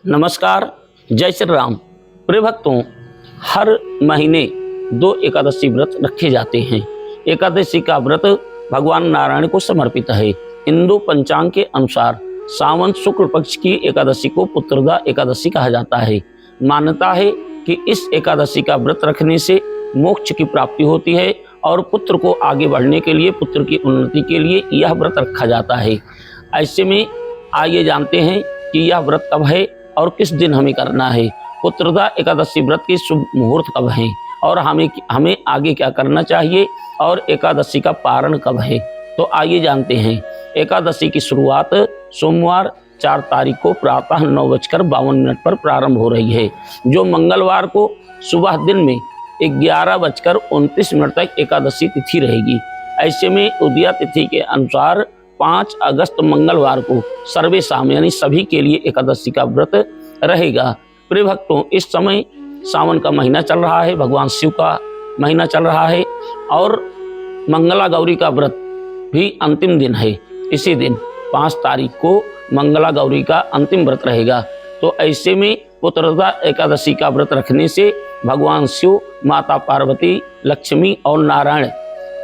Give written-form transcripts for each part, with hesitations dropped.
नमस्कार, जय श्री राम। प्रिय भक्तों, हर महीने 2 एकादशी व्रत रखे जाते हैं। एकादशी का व्रत भगवान नारायण को समर्पित है। हिंदू पंचांग के अनुसार सावन शुक्ल पक्ष की एकादशी को पुत्रदा एकादशी कहा जाता है। मान्यता है कि इस एकादशी का व्रत रखने से मोक्ष की प्राप्ति होती है और पुत्र को आगे बढ़ने के लिए, पुत्र की उन्नति के लिए यह व्रत रखा जाता है। ऐसे में आइए जानते हैं कि यह व्रत कब है और किस दिन हमें करना है। पुत्रदा एकादशी व्रत की शुभ मुहूर्त कब है और हमें आगे क्या करना चाहिए और एकादशी का पारण कब है, तो आइए जानते हैं। एकादशी की शुरुआत सोमवार 4 तारीख को प्रातः 9:52 पर प्रारंभ हो रही है, जो मंगलवार को सुबह दिन में 11:29 तक एकादशी तिथि रहेगी। ऐसे में उदया तिथि के अनुसार 5 अगस्त मंगलवार को सर्वेशाम यानी सभी के लिए एकादशी का व्रत रहेगा। प्रिय भक्तों, इस समय सावन का महीना चल रहा है, भगवान शिव का महीना चल रहा है और मंगला गौरी का व्रत भी अंतिम दिन है। इसी दिन 5 तारीख को मंगला गौरी का अंतिम व्रत रहेगा। तो ऐसे में पुत्रदा एकादशी का व्रत रखने से भगवान शिव, माता पार्वती, लक्ष्मी और नारायण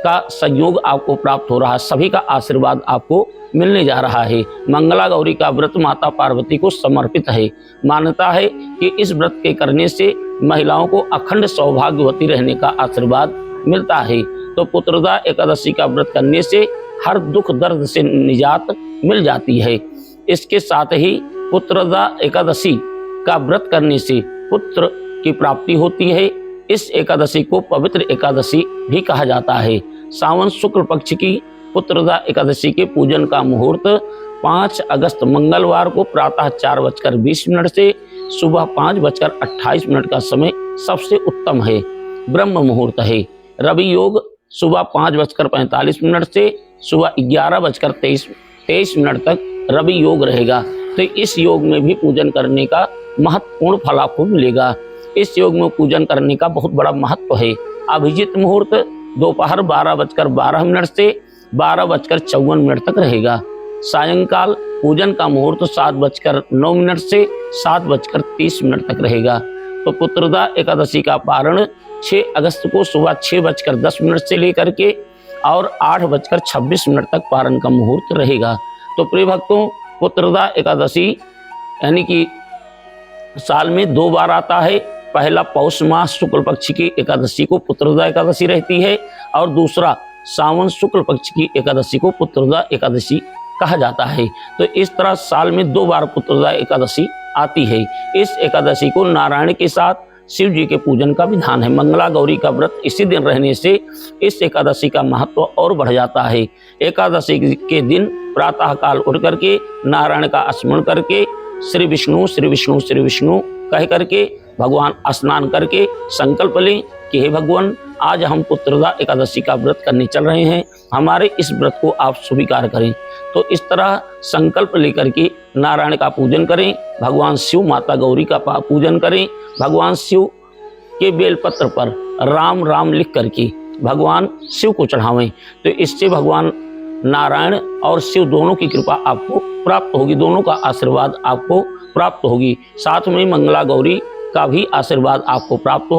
का संयोग आपको प्राप्त हो रहा है। सभी का आशीर्वाद आपको मिलने जा रहा है। मंगला गौरी का व्रत माता पार्वती को समर्पित है। मान्यता है कि इस व्रत के करने से महिलाओं को अखंड सौभाग्यवती रहने का आशीर्वाद मिलता है। तो पुत्रदा एकादशी का व्रत करने से हर दुख दर्द से निजात मिल जाती है। इसके साथ ही पुत्रदा एकादशी का व्रत करने से पुत्र की प्राप्ति होती है। इस एकादशी को पवित्र एकादशी भी कहा जाता है। सावन शुक्ल पक्ष की पुत्रदा एकादशी के पूजन का मुहूर्त 5 अगस्त मंगलवार को प्रातः 4:20 से सुबह 5:28 का समय सबसे उत्तम है। ब्रह्म मुहूर्त है। रवि योग सुबह 5:45 से सुबह 11:23 तक रवि योग रहेगा। तो इस योग में भी पूजन करने का महत्वपूर्ण फल आपको मिलेगा। इस योग में पूजन करने का बहुत बड़ा महत्व है। अभिजीत मुहूर्त दोपहर 12:12 से 12:54 तक रहेगा। सायंकाल पूजन का मुहूर्त 7:09 से 7:30 तक रहेगा। तो पुत्रदा एकादशी का पारण 6 अगस्त को सुबह 6:10 से लेकर के और 8:26 तक पारण का मुहूर्त रहेगा। तो प्रिय भक्तों, पुत्रदा एकादशी यानी कि साल में 2 बार आता है। पहला पौष मास शुक्ल पक्ष की एकादशी को पुत्रदा एकादशी रहती है और दूसरा सावन शुक्ल पक्ष की एकादशी को पुत्रदा एकादशी कहा जाता है। तो इस तरह साल में 2 बार पुत्रदा एकादशी आती है। इस एकादशी को नारायण के साथ शिव जी के पूजन का विधान है। मंगला गौरी का व्रत इसी दिन रहने से इस एकादशी का महत्व और बढ़ जाता है। एकादशी के दिन प्रातः काल उठ करके नारायण का स्मरण करके श्री विष्णु श्री विष्णु श्री विष्णु कह करके भगवान स्नान करके संकल्प लें कि हे भगवान, आज हम पुत्रदा एकादशी का व्रत करने चल रहे हैं, हमारे इस व्रत को आप स्वीकार करें। तो इस तरह संकल्प लेकर के नारायण का पूजन करें, भगवान शिव, माता गौरी का पूजन करें। भगवान शिव के बेलपत्र पर राम राम लिख करके भगवान शिव को चढ़ावें। तो इससे भगवान नारायण और शिव दोनों की कृपा आपको प्राप्त होगी, दोनों का आशीर्वाद आपको प्राप्त होगी। साथ में मंगला गौरी का भी आशीर्वाद आपको प्राप्त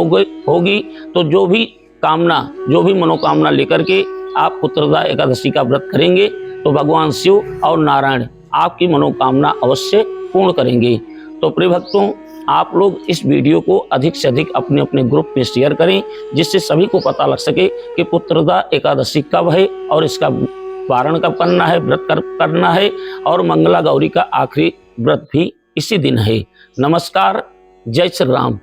होगी। तो जो भी मनोकामना लेकर के आप पुत्रदा एकादशी का व्रत करेंगे तो भगवान शिव और नारायण आपकी मनोकामना अवश्य पूर्ण करेंगे। तो प्रिय भक्तों, आप लोग इस वीडियो को अधिक से अधिक अपने अपने ग्रुप में शेयर करें, जिससे सभी को पता लग सके कि पुत्रदा एकादशी कब है और इसका पारण कब करना है, व्रत करना है और मंगला गौरी का आखिरी व्रत भी इसी दिन है। नमस्कार, जय श्री राम।